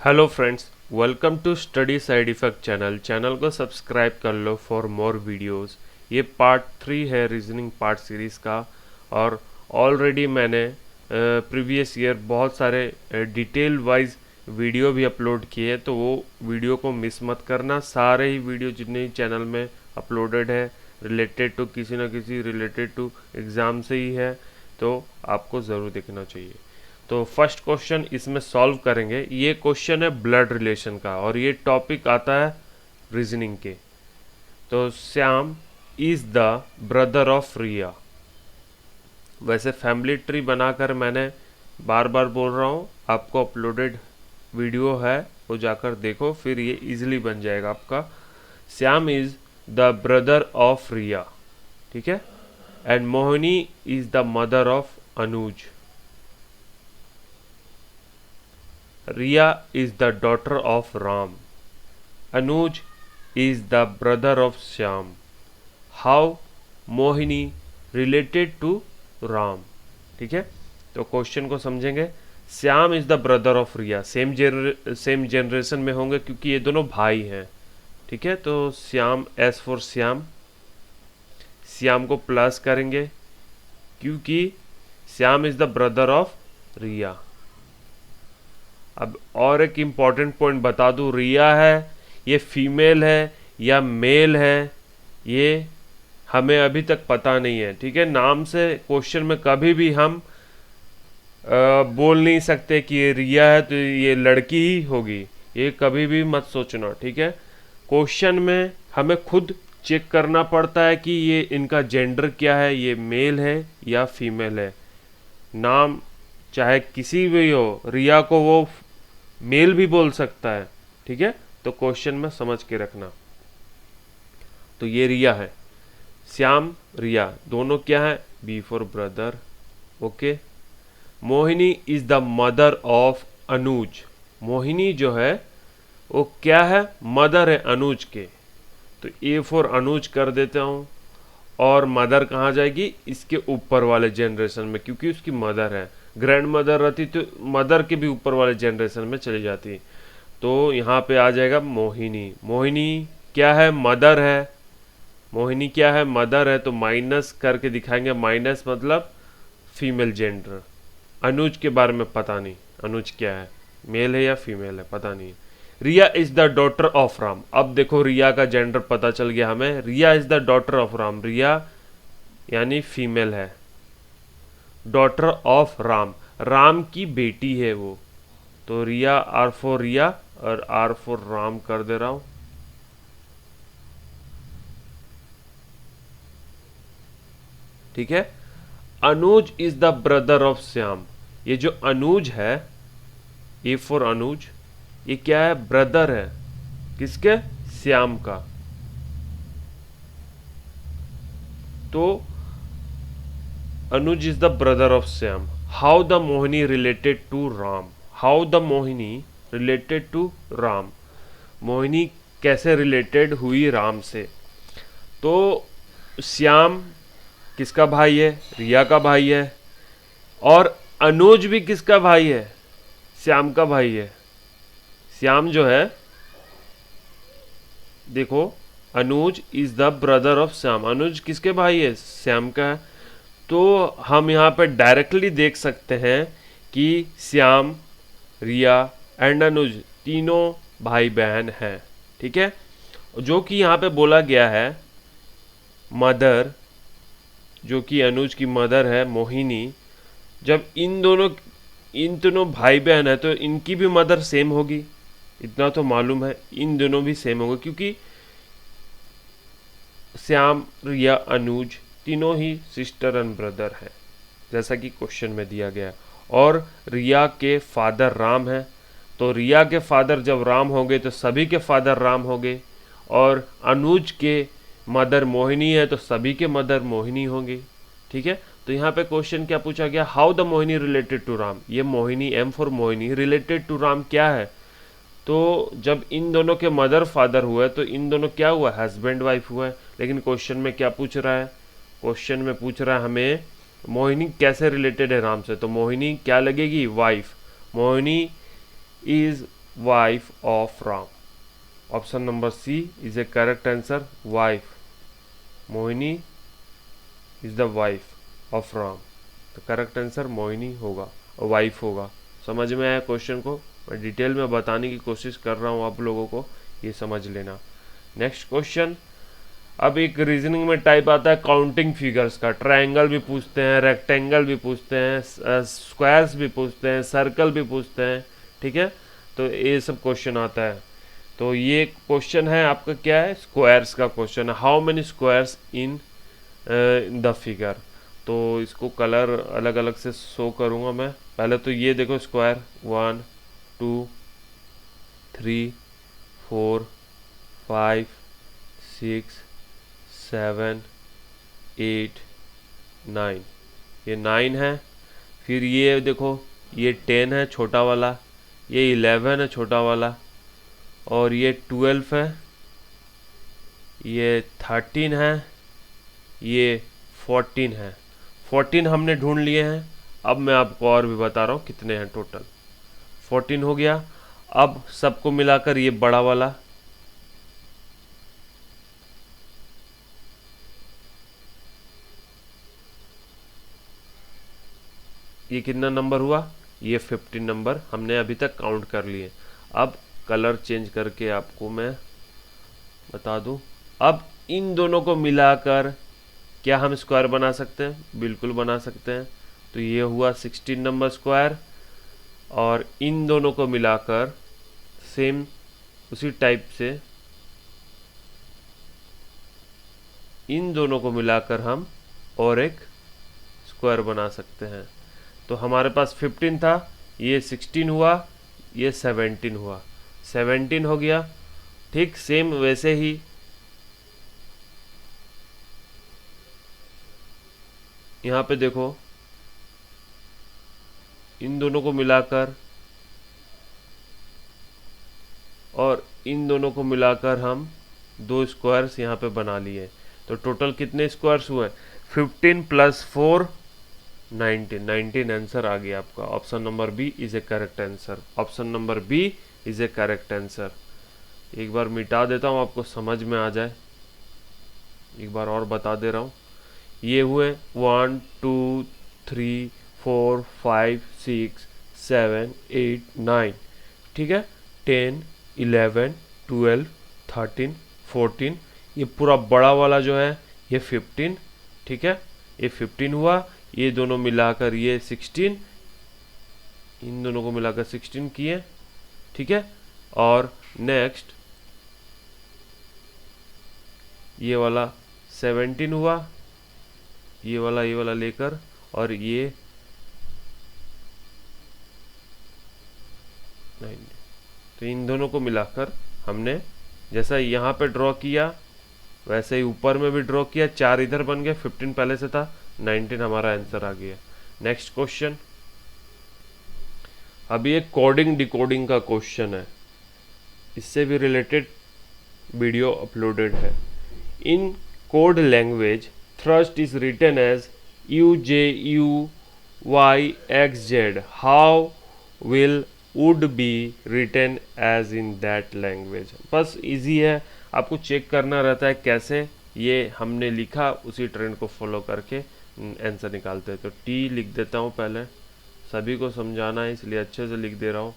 Hello friends, welcome to study side effect channel को subscribe कर लो फॉर मोर वीडियोस। ये पार्ट 3 है रीजनिंग पार्ट सीरीज़ का। और ऑलरेडी मैंने प्रीवियस ईयर बहुत सारे डिटेल वाइज वीडियो भी अपलोड किए, तो वो वीडियो को मिस मत करना। सारे ही वीडियो जितने चैनल में अपलोडेड है रिलेटेड टू किसी न किसी रिलेटेड टू एग्ज़ाम से ही है, तो आपको ज़रूर देखना चाहिए। तो फर्स्ट क्वेश्चन इसमें सॉल्व करेंगे। ये क्वेश्चन है ब्लड रिलेशन का और ये टॉपिक आता है रीजनिंग के। तो Shyam is the brother of Riya. वैसे फैमिली ट्री बनाकर मैंने बार बार बोल रहा हूँ, आपको अपलोडेड वीडियो है, वो जाकर देखो, फिर ये इजीली बन जाएगा आपका। Shyam is the brother of Riya, ठीक है। And Mohini is the mother of Anuj. Riya is the daughter of Ram. Anuj is the brother of Shyam. How Mohini related to Ram? ठीक है, तो क्वेश्चन को समझेंगे। Shyam is the brother of Riya, same generation में होंगे क्योंकि ये दोनों भाई हैं, ठीक है। तो श्याम, एस फॉर श्याम, श्याम को प्लस करेंगे क्योंकि Shyam is the brother of Riya. अब और एक इम्पॉर्टेंट पॉइंट बता दूं, रिया है ये फीमेल है या मेल है, ये हमें अभी तक पता नहीं है, ठीक है। नाम से क्वेश्चन में कभी भी हम बोल नहीं सकते कि ये रिया है तो ये लड़की ही होगी, ये कभी भी मत सोचना, ठीक है। क्वेश्चन में हमें खुद चेक करना पड़ता है कि ये इनका जेंडर क्या है, ये मेल है या फीमेल है। नाम चाहे किसी भी हो, रिया को वो मेल भी बोल सकता है, ठीक है। तो क्वेश्चन में समझ के रखना। तो ये रिया है, श्याम रिया दोनों क्या है, B for brother, okay. Mohini is the mother of Anuj. Mohini जो है वो क्या है, मदर है अनुज के, तो ए फॉर अनुज कर देता हूँ। और मदर कहाँ जाएगी, इसके ऊपर वाले जनरेशन में, क्योंकि उसकी मदर है। ग्रैंड मदर रहती तो मदर के भी ऊपर वाले जनरेशन में चली जाती। तो यहाँ पे आ जाएगा मोहिनी। मोहिनी क्या है, मदर है। मोहिनी क्या है, मदर है, तो माइनस करके दिखाएंगे। माइनस मतलब फीमेल जेंडर। अनुज के बारे में पता नहीं, अनुज क्या है, मेल है या फीमेल है, पता नहीं। Riya is the daughter of Ram. अब देखो रिया का जेंडर पता चल गया हमें। Riya is the daughter of Ram, Riya यानी फीमेल है। डॉटर ऑफ राम, राम की बेटी है वो, तो रिया आर फॉर रिया और आर फॉर राम कर दे रहा हूं, ठीक है। Anuj is the brother of Shyam. ये जो अनुज है, ए फॉर अनुज, ये क्या है, ब्रदर है किसके, श्याम का। तो Anuj is the brother of Shyam. How the Mohini related to Ram. How the Mohini related to Ram, Mohini कैसे रिलेटेड हुई राम से। तो श्याम किसका भाई है, रिया का भाई है। और अनुज भी किसका भाई है, श्याम का भाई है। श्याम जो है, देखो Anuj is the brother of Shyam, Anuj किसके भाई है, श्याम का है। तो हम यहाँ पे डायरेक्टली देख सकते हैं कि श्याम, रिया एंड अनुज तीनों भाई बहन हैं, ठीक है। जो कि यहाँ पे बोला गया है मदर, जो कि अनुज की मदर है मोहिनी। जब इन दोनों भाई बहन है तो इनकी भी मदर सेम होगी, इतना तो मालूम है। इन दोनों भी सेम होंगे क्योंकि श्याम, रिया, अनुज तीनों ही सिस्टर एंड ब्रदर हैं, जैसा कि क्वेश्चन में दिया गया। और रिया के फादर राम हैं, तो रिया के फादर जब राम होंगे तो सभी के फादर राम होंगे। और अनुज के मदर मोहिनी है तो सभी के मदर मोहिनी होंगे, ठीक है। तो यहाँ पे क्वेश्चन क्या पूछा गया, how the Mohini related to Ram. ये Mohini, M for Mohini, related to Ram क्या है। तो जब इन दोनों के मदर फादर हुए तो इन दोनों क्या हुआ, हस्बैंड वाइफ हुआ है। लेकिन क्वेश्चन में क्या पूछ रहा है, क्वेश्चन में पूछ रहा है हमें मोहिनी कैसे रिलेटेड है राम से। तो मोहिनी क्या लगेगी, wife. Mohini is wife of Ram. Option number C is a correct answer. Wife. Mohini is the wife of Ram. तो करेक्ट आंसर मोहिनी होगा, वाइफ होगा। समझ में आया क्वेश्चन को? मैं डिटेल में बताने की कोशिश कर रहा हूँ आप लोगों को, ये समझ लेना। नेक्स्ट क्वेश्चन, अब एक रीजनिंग में टाइप आता है काउंटिंग फिगर्स का। ट्रायंगल भी पूछते हैं, रेक्टेंगल भी पूछते हैं, स्क्वायर्स भी पूछते हैं, सर्कल भी पूछते हैं, ठीक है। तो ये सब क्वेश्चन आता है। तो ये क्वेश्चन है आपका क्या है, स्क्वायर्स का क्वेश्चन है। How many squares in the figure. तो इसको कलर अलग अलग से शो करूँगा मैं। पहले तो ये देखो स्क्वायर 1 2 3 4 5 6 7 8 9, ये 9 है। फिर ये देखो ये 10 है छोटा वाला, ये 11 है छोटा वाला, और ये 12 है, ये 13 है, ये 14 है। 14 हमने ढूंढ लिए हैं। अब मैं आपको और भी बता रहा हूँ कितने हैं टोटल। 14 हो गया। अब सबको मिलाकर ये बड़ा वाला, ये कितना नंबर हुआ, ये 15 नंबर हमने अभी तक काउंट कर लिए। अब कलर चेंज करके आपको मैं बता दूं। अब इन दोनों को मिलाकर क्या हम स्क्वायर बना सकते हैं? बिल्कुल बना सकते हैं। तो ये हुआ 16 नंबर स्क्वायर, और इन दोनों को मिलाकर सेम उसी टाइप से इन दोनों को मिलाकर हम और एक स्क्वायर बना सकते हैं। तो हमारे पास 15 था, ये 16 हुआ, ये 17 हुआ, 17 हो गया। ठीक सेम वैसे ही यहाँ पे देखो, इन दोनों को मिलाकर और इन दोनों को मिलाकर हम दो स्क्वायर्स यहाँ पे बना लिए। तो टोटल कितने स्क्वायर्स हुए? 15 + 4 19, 19 आंसर आ गया आपका। Option number B is a correct answer. Option number B is a correct answer. एक बार मिटा देता हूँ आपको समझ में आ जाए, एक बार और बता दे रहा हूँ। ये हुए 1 2 3 4 5 6 7 8 9, ठीक है। 10 11 12 13 14, ये पूरा बड़ा वाला जो है ये 15, ठीक है, ये 15 हुआ। ये दोनों मिलाकर ये 16, इन दोनों को मिलाकर 16 किए, ठीक है। और नेक्स्ट ये वाला 17 हुआ, ये वाला लेकर, और ये 9। तो इन दोनों को मिलाकर हमने जैसा यहाँ पे ड्रॉ किया वैसे ही ऊपर में भी ड्रॉ किया। 4 इधर बन गए, 15 पहले से था, 19 हमारा आंसर आ गया। नेक्स्ट क्वेश्चन, अभी एक कोडिंग डिकोडिंग का क्वेश्चन है, इससे भी रिलेटेड वीडियो अपलोडेड है। In code language thrust is written as UJUYXZ. How will would be written as in that language? बस इजी है, आपको चेक करना रहता है कैसे ये हमने लिखा, उसी ट्रेंड को फॉलो करके आंसर निकालते हैं। तो टी लिख देता हूँ, पहले सभी को समझाना है इसलिए अच्छे से लिख दे रहा हूँ।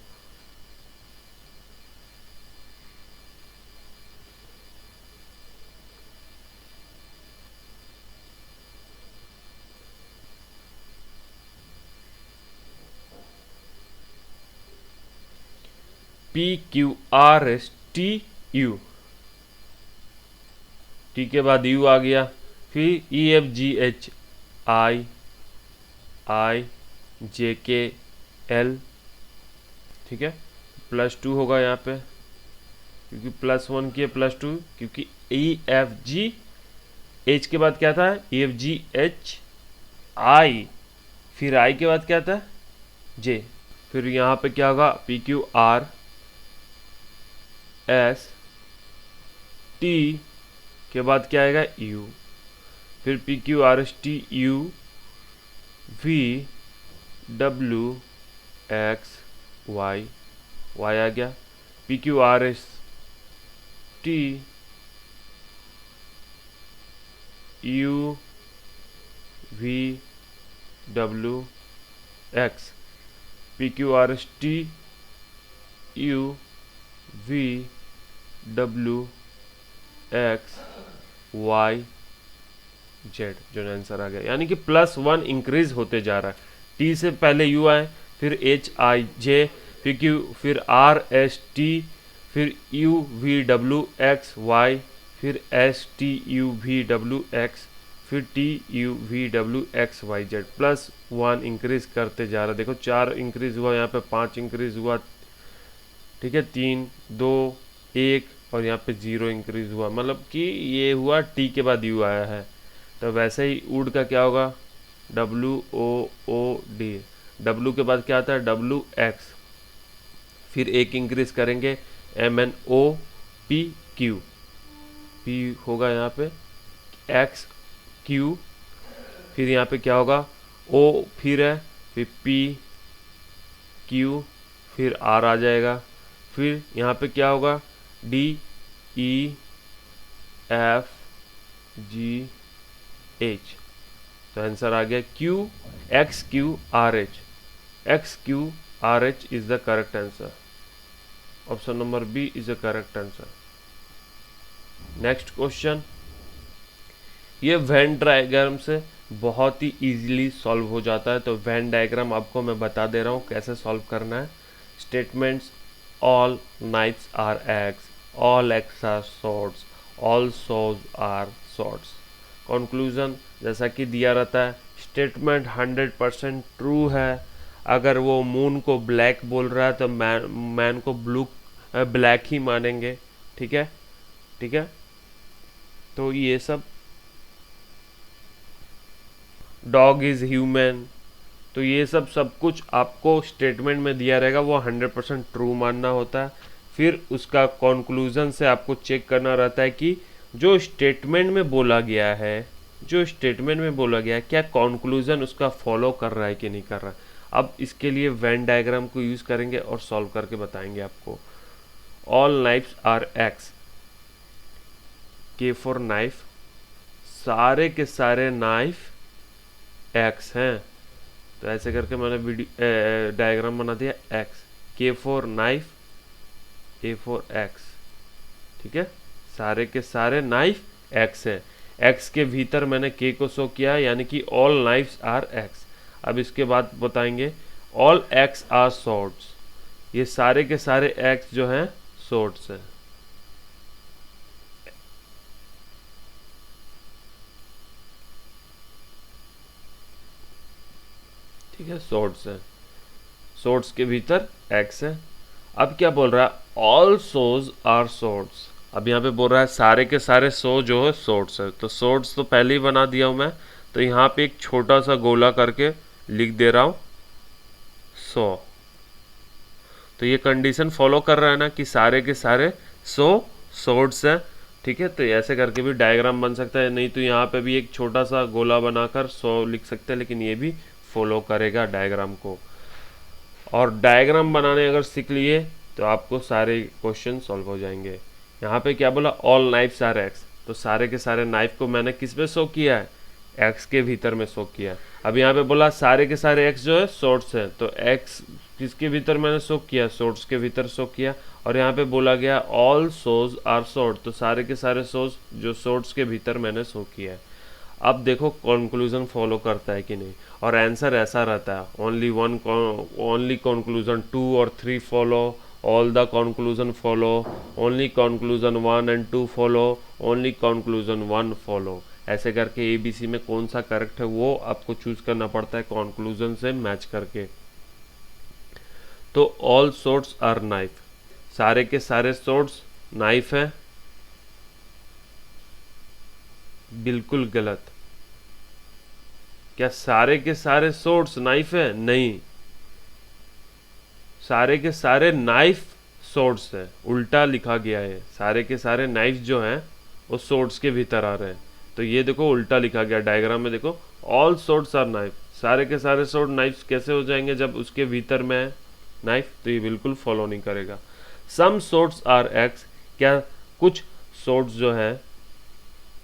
PQRSTU, टी के बाद यू आ गया, फिर EFGHIIJKL, ठीक है। +2 होगा यहाँ पे, क्योंकि +1 किए +2, क्योंकि EFGH के बाद क्या था, EFGHI, फिर I के बाद क्या था, J। फिर यहाँ पे क्या होगा, PQRST के बाद क्या आएगा, U, फिर PQRSTU VWXY, Y आ गया। PQRST UVWX, PQRST UVWX Y Z जो आंसर आ गया, यानी कि +1 इंक्रीज होते जा रहा है। टी से पहले यू आए, फिर HIJ, फिर Q, फिर RST, फिर UVWXY, फिर STUVWX, फिर TUVWXYZ, +1 इंक्रीज करते जा रहा है। देखो 4 इंक्रीज हुआ, यहाँ पे 5 इंक्रीज हुआ, ठीक है, 3 2 1 और यहाँ पे 0 इंक्रीज हुआ, मतलब कि ये हुआ टी के बाद यू आया है। तो वैसे ही वुड का क्या होगा, WOOD, डब्लू के बाद क्या आता है, WX, फिर एक इंक्रीज करेंगे MNOPQ, P होगा यहाँ पे XQ, फिर यहाँ पे क्या होगा O, फिर है, फिर PQ, फिर R आ जाएगा, फिर यहाँ पे क्या होगा DEFGH। तो आंसर आ गया XQRH। XQRH is the correct answer. Option number B is the correct answer. Next question, ये वेन डायग्राम से बहुत ही इजीली सॉल्व हो जाता है। तो वेन डायग्राम आपको मैं बता दे रहा हूँ कैसे सॉल्व करना है। Statements, all knives are axes, all axes are swords, all saws are swords. Conclusion जैसा कि दिया रहता है, स्टेटमेंट 100% ट्रू है। अगर वो मून को ब्लैक बोल रहा है तो मैन को ब्लैक ही मानेंगे, ठीक है, ठीक है। तो ये सब, डॉग इज ह्यूमन, तो ये सब कुछ आपको स्टेटमेंट में दिया रहेगा, वो 100% ट्रू मानना होता है। फिर उसका कंक्लूजन से आपको चेक करना रहता है कि जो स्टेटमेंट में बोला गया है, क्या कंक्लूजन उसका फॉलो कर रहा है कि नहीं कर रहा है। अब इसके लिए वेन डायग्राम को यूज करेंगे और सॉल्व करके बताएंगे आपको। ऑल नाइफ्स आर एक्स, के फॉर नाइफ, सारे के सारे नाइफ एक्स हैं। तो ऐसे करके मैंने डायग्राम बना दिया एक्स, के for knife, A for x, ठीक है। सारे के सारे नाइफ एक्स है। एक्स के भीतर मैंने के को शो किया, यानी कि ऑल नाइफ्स आर एक्स। अब इसके बाद बताएंगे ऑल एक्स आर सॉर्ड्स, ये सारे के सारे एक्स जो हैं सॉर्ड्स हैं। ठीक है, सॉर्ड्स है, सॉर्ड्स के भीतर एक्स है। अब क्या बोल रहा है, ऑल सोज आर सॉर्ड्स। अब यहाँ पे बोल रहा है सारे के सारे सो जो है सॉर्ड्स है। तो सॉर्ड्स तो पहले ही बना दिया हूँ मैं, तो यहाँ पे एक छोटा सा गोला करके लिख दे रहा हूँ 100। तो ये कंडीशन फॉलो कर रहा है ना कि सारे के सारे 100 सॉर्ड्स है, ठीक है। तो ऐसे करके भी डायग्राम बन सकता है, नहीं तो यहाँ पे भी एक छोटा सा गोला बनाकर 100 लिख सकते हैं, लेकिन ये भी फॉलो करेगा डायग्राम को। और डायग्राम बनाने अगर सीख लिए तो आपको सारे क्वेश्चन सॉल्व हो जाएंगे। यहाँ पे क्या बोला, ऑल नाइफ्स आर एक्स, तो सारे के सारे नाइफ को मैंने किस पे शो किया है, एक्स के भीतर में शो किया। अब यहाँ पे बोला सारे के सारे एक्स जो है शॉर्ट्स है, तो एक्स किसके भीतर मैंने शो किया, शॉर्ट्स के भीतर शो किया। और यहाँ पे बोला गया ऑल सोज आर शॉर्ट, तो सारे के सारे सोज जो शॉर्ट्स के भीतर मैंने शो किया है। अब देखो कंक्लूजन फॉलो करता है कि नहीं, और आंसर ऐसा रहता है ओनली कंक्लूजन 2 और 3 follow, all the conclusion follow, only conclusion 1 and 2 follow, only conclusion 1 follow. ऐसे करके ABC में कौन सा करेक्ट है वो आपको चूज करना पड़ता है कंक्लूजन से मैच करके। तो ऑल सॉर्ट्स आर नाइफ, सारे के सारे सॉर्ट्स नाइफ है, बिल्कुल गलत। क्या सारे के सारे सॉर्ड्स नाइफ है, नहीं, सारे के सारे नाइफ सॉर्ड्स है, उल्टा लिखा गया है। सारे के सारे नाइफ जो हैं वो सॉर्ड्स के भीतर आ रहे हैं, तो ये देखो उल्टा लिखा गया डायग्राम में। देखो ऑल सॉर्ड्स आर नाइफ, सारे के सारे सॉर्ड नाइफ कैसे हो जाएंगे जब उसके भीतर में है नाइफ, तो ये बिल्कुल फॉलो नहीं करेगा। सम सोर्ट्स आर एक्स, क्या कुछ सोर्ट्स जो हैं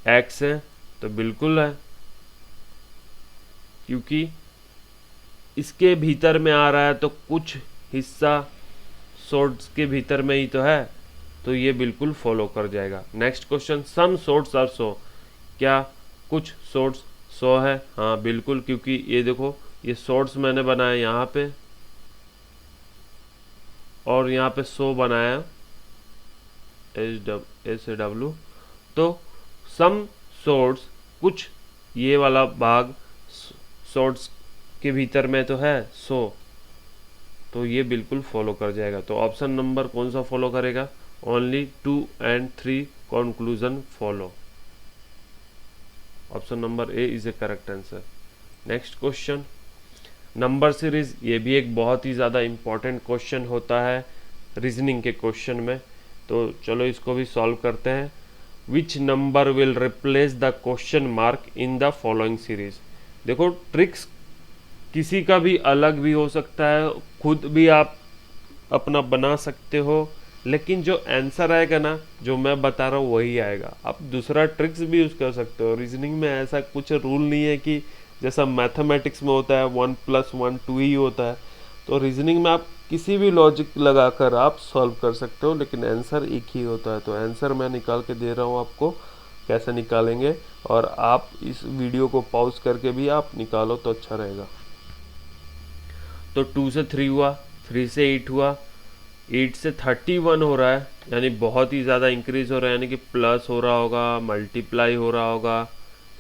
एक्स हैं? तो बिल्कुल है, क्योंकि इसके भीतर में आ रहा है तो कुछ हिस्सा सोर्ट्स के भीतर में ही तो है, तो ये बिल्कुल फॉलो कर जाएगा। Next question, some sorts are so, क्या कुछ सोर्ट्स सो है? हाँ बिल्कुल, क्योंकि ये देखो ये सोर्ट्स मैंने बनाया यहाँ पे और यहाँ पे सो बनाया एस ए डब्ल्यू, तो सम सोर्ट्स, कुछ ये वाला भाग सोर्ट्स के भीतर में तो है सो, तो ये बिल्कुल फॉलो कर जाएगा। तो ऑप्शन नंबर कौन सा फॉलो करेगा? Only 2 and 3 conclusion follow. Option number A is a correct answer. Next question, number series, ये भी एक बहुत ही ज़्यादा इम्पॉर्टेंट क्वेश्चन होता है रीजनिंग के क्वेश्चन में, तो चलो इसको भी सॉल्व करते हैं। Which number will replace the question mark in the following series? देखो ट्रिक्स किसी का भी अलग भी हो सकता है, खुद भी आप अपना बना सकते हो, लेकिन जो आंसर आएगा ना, जो मैं बता रहा हूँ वही आएगा। आप दूसरा ट्रिक्स भी यूज़ कर सकते हो। रीजनिंग में ऐसा कुछ रूल नहीं है कि जैसा मैथमेटिक्स में होता है 1 + 1 2 ही होता है, तो रीजनिंग में आप किसी भी लॉजिक लगाकर आप सॉल्व कर सकते हो, लेकिन आंसर एक ही होता है। तो आंसर मैं निकाल के दे रहा हूँ आपको, कैसे निकालेंगे, और आप इस वीडियो को पॉज करके भी आप निकालो तो अच्छा रहेगा। तो 2 से 3 हुआ, 3 से 8 हुआ, 8 से 31 हो रहा है, यानी बहुत ही ज़्यादा इंक्रीज हो रहा है, यानी कि प्लस हो रहा होगा, मल्टीप्लाई हो रहा होगा,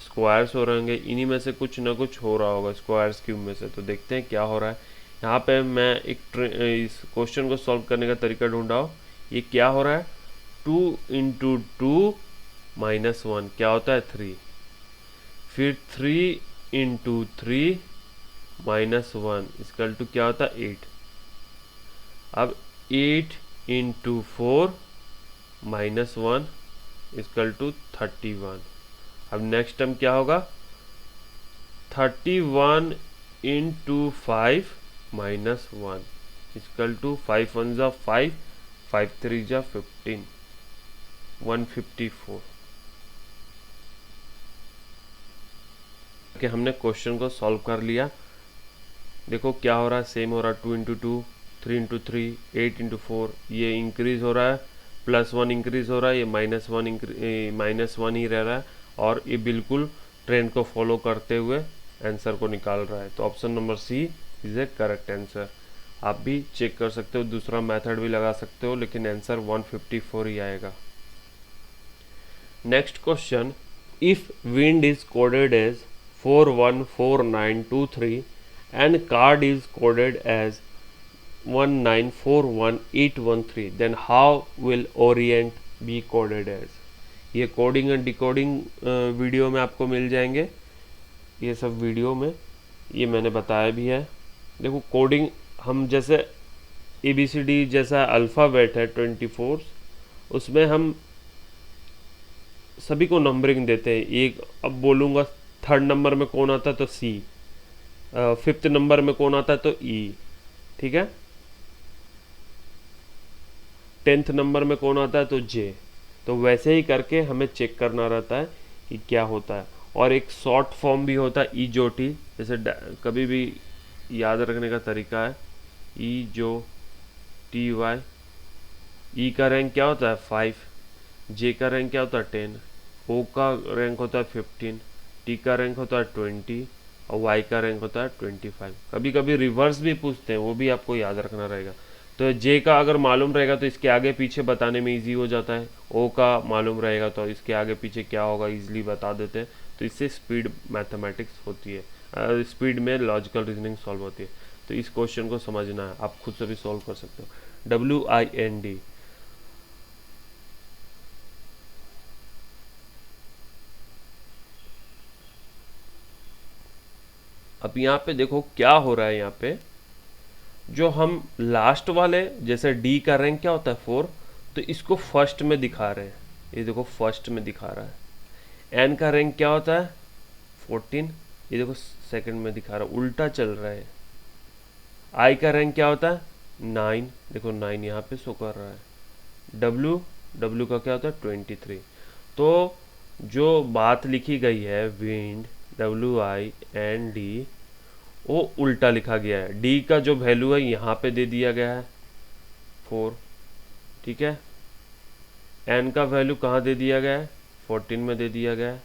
स्क्वायर्स हो रहे होंगे, इन्हीं में से कुछ ना कुछ हो रहा होगा, स्क्वायर्स क्यूब में से। तो देखते हैं क्या हो रहा है। यहाँ पे मैं इस क्वेश्चन को सॉल्व करने का तरीका ढूंढा हूँ। ये क्या हो रहा है? 2 × 2 - 1 क्या होता है? 3। फिर 3 × 3 - 1 इक्वल टू क्या होता है? 8। अब 8 × 4 - 1 इक्वल टू 31। अब नेक्स्ट टर्म क्या होगा? 31 × 5 - 1 इक्वल टू 5 1 ज़ा 5, 5 3 ज़ा 15, 154। कि हमने क्वेश्चन को सॉल्व कर लिया। देखो क्या हो रहा है, सेम हो रहा है, 2 × 2 3 × 3 8 × 4, ये इंक्रीज हो रहा है, +1 इंक्रीज हो रहा है, ये -1 ही रह रहा है, और ये बिल्कुल ट्रेंड को फॉलो करते हुए आंसर को निकाल रहा है। तो option number C is a correct answer. आप भी चेक कर सकते हो, दूसरा मेथड भी लगा सकते हो, लेकिन आंसर 154 ही आएगा। Next question, if wind is coded as 414923 and card is coded as 1941813, then how will orient be coded as? ये कोडिंग एंड डिकोडिंग वीडियो में आपको मिल जाएंगे, ये सब वीडियो में ये मैंने बताया भी है। देखो कोडिंग, हम जैसे ABCD जैसा अल्फ़ाबेट है 24, उसमें हम सभी को नंबरिंग देते हैं। एक अब बोलूँगा 3rd नंबर में कौन आता है तो C, 5th नंबर में कौन आता है तो E, ठीक है, 10th नंबर में कौन आता है तो J। तो वैसे ही करके हमें चेक करना रहता है कि क्या होता है। और एक शॉर्ट फॉर्म भी होता है ई जो टी, जैसे कभी भी याद रखने का तरीका है, ई जो टी वाई। ई का रैंक क्या होता है 5, जे का रैंक क्या होता है 10, ओ का रैंक होता है 15, टी का रैंक होता है 20 और वाई का रैंक होता है 25। कभी कभी रिवर्स भी पूछते हैं, वो भी आपको याद रखना रहेगा। तो जे का अगर मालूम रहेगा तो इसके आगे पीछे बताने में इजी हो जाता है, ओ का मालूम रहेगा तो इसके आगे पीछे क्या होगा इजीली बता देते हैं। तो इससे स्पीड मैथमेटिक्स होती है, स्पीड में लॉजिकल रीजनिंग सॉल्व होती है। तो इस क्वेश्चन को समझना है, आप खुद से भी सॉल्व कर सकते हो। WIND, अब यहाँ पे देखो क्या हो रहा है। यहाँ पे जो हम लास्ट वाले, जैसे डी का रैंक क्या होता है 4, तो इसको फर्स्ट में दिखा रहे हैं, ये देखो फर्स्ट में दिखा रहा है। एन का रैंक क्या होता है 14, ये देखो सेकंड में दिखा रहा है, उल्टा चल रहा है। आई का रैंक क्या होता है 9, देखो 9 यहाँ पे शो कर रहा है। डब्ल्यू, डब्ल्यू का क्या होता है 23। तो जो बात लिखी गई है विंड WIND वो उल्टा लिखा गया है। डी का जो वैल्यू है यहाँ पे दे दिया गया है 4, ठीक है। एन का वैल्यू कहाँ दे दिया गया है 14 में दे दिया गया है।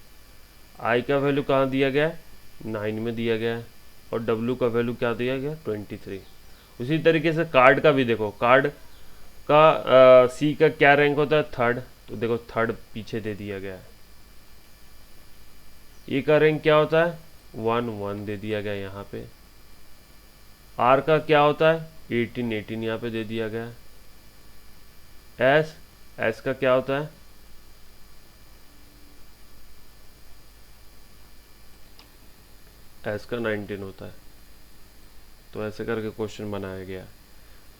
आई का वैल्यू कहाँ दिया गया है 9 में दिया गया है। और डब्ल्यू का वैल्यू क्या दिया गया 23। उसी तरीके से कार्ड का भी देखो, कार्ड का सी का क्या रैंक होता है थर्ड, तो देखो थर्ड पीछे दे दिया गया है। ए का रैंक क्या होता है 1 दे दिया गया यहाँ पे। आर का क्या होता है 18 यहाँ पे दे दिया गया है। एस का क्या होता है एस का 19 होता है। तो ऐसे करके क्वेश्चन बनाया गया है।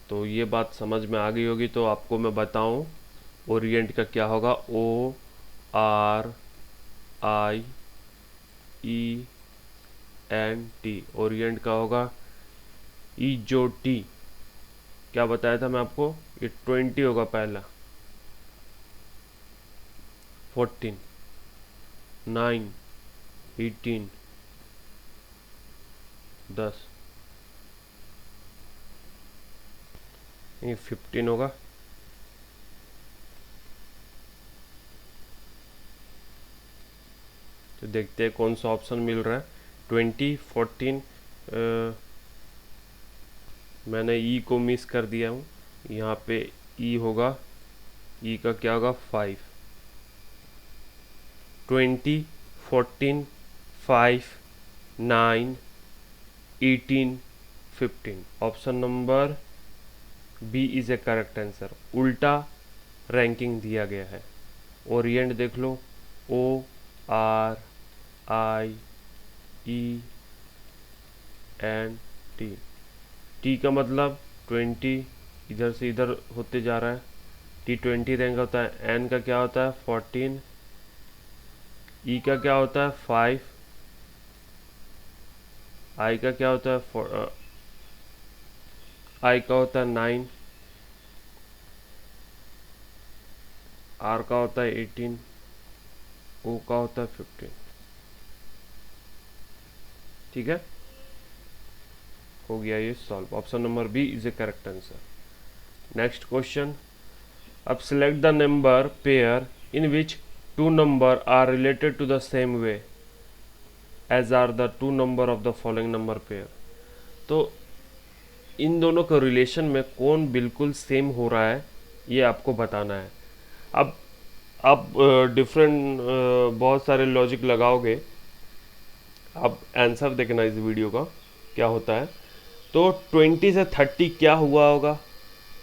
तो ये बात समझ में आ गई होगी। तो आपको मैं बताऊं ओरिएंट का क्या होगा, ORIENT। ओरिएंट का होगा ई जो टी क्या बताया था मैं आपको, ये 20 होगा पहला, 14, 9, 18, 10, ये 15 होगा। तो देखते हैं कौन सा ऑप्शन मिल रहा है 20, 14। मैंने ई को मिस कर दिया हूँ, यहाँ पे ई होगा, ई का क्या होगा 5, 20, 14, 5, 9, 18, 15। Option number B is a correct answer. उल्टा रैंकिंग दिया गया है। ओरिएंट देख लो ORIENT। टी का मतलब 20 इधर से इधर होते जा रहा है, T20 रैंक होता है। एन का क्या होता है 14, ई का क्या होता है 5, आई का क्या होता है आई का होता है 9, आर का होता है 18, ओ का होता है 15। ठीक है, हो गया ये solve. Option number B is a correct answer. Next question, अब select the number pair in which two number are related to the same way as are the two number of the following number pair. तो इन दोनों के relation में कौन बिल्कुल same हो रहा है ये आपको बताना है। अब आप डिफरेंट बहुत सारे लॉजिक लगाओगे, आप आंसर देखना इस वीडियो का क्या होता है। तो 20 से 30 क्या हुआ होगा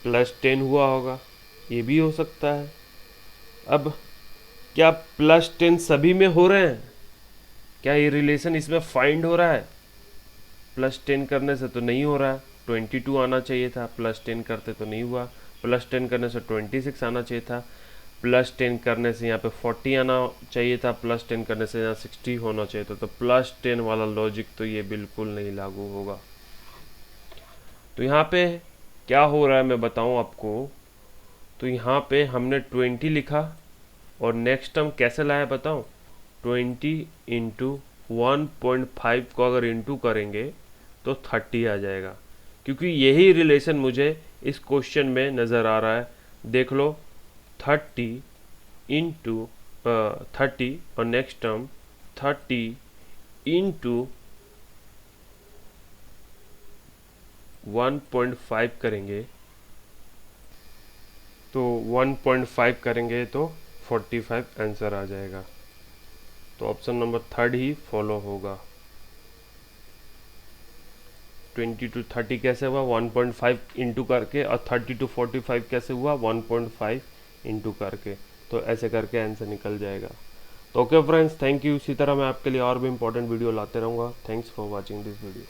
+10 हुआ होगा, ये भी हो सकता है। अब क्या +10 सभी में हो रहे हैं, क्या ये रिलेशन इसमें फाइंड हो रहा है। +10 करने से तो नहीं हो रहा है, 22 आना चाहिए था, +10 करते तो नहीं हुआ। +10 करने से 26 आना चाहिए था, +10 करने से यहाँ पे 40 आना चाहिए था, +10 करने से यहाँ 60 होना चाहिए था। तो +10 वाला लॉजिक तो ये बिल्कुल नहीं लागू होगा। तो यहाँ पे क्या हो रहा है मैं बताऊँ आपको। तो यहाँ पे हमने 20 लिखा और नेक्स्ट टर्म कैसे लाया बताऊँ, 20 इंटू 1.5 को अगर इंटू करेंगे तो 30 आ जाएगा, क्योंकि यही रिलेशन मुझे इस क्वेश्चन में नज़र आ रहा है। देख लो 30 इंटू 30 और नेक्स्ट टर्म 30 इंटू 1.5 करेंगे तो 1.5 करेंगे तो 45 आंसर आ जाएगा। तो ऑप्शन नंबर थर्ड ही फॉलो होगा। 20 to 30 कैसे हुआ 1.5 इंटू करके, और 30 to 45 कैसे हुआ 1.5 इंटू करके। तो ऐसे करके आंसर निकल जाएगा। तो ओके फ्रेंड्स, थैंक यू। इसी तरह मैं आपके लिए और भी इंपॉर्टेंट वीडियो लाते रहूँगा। Thanks for watching this video.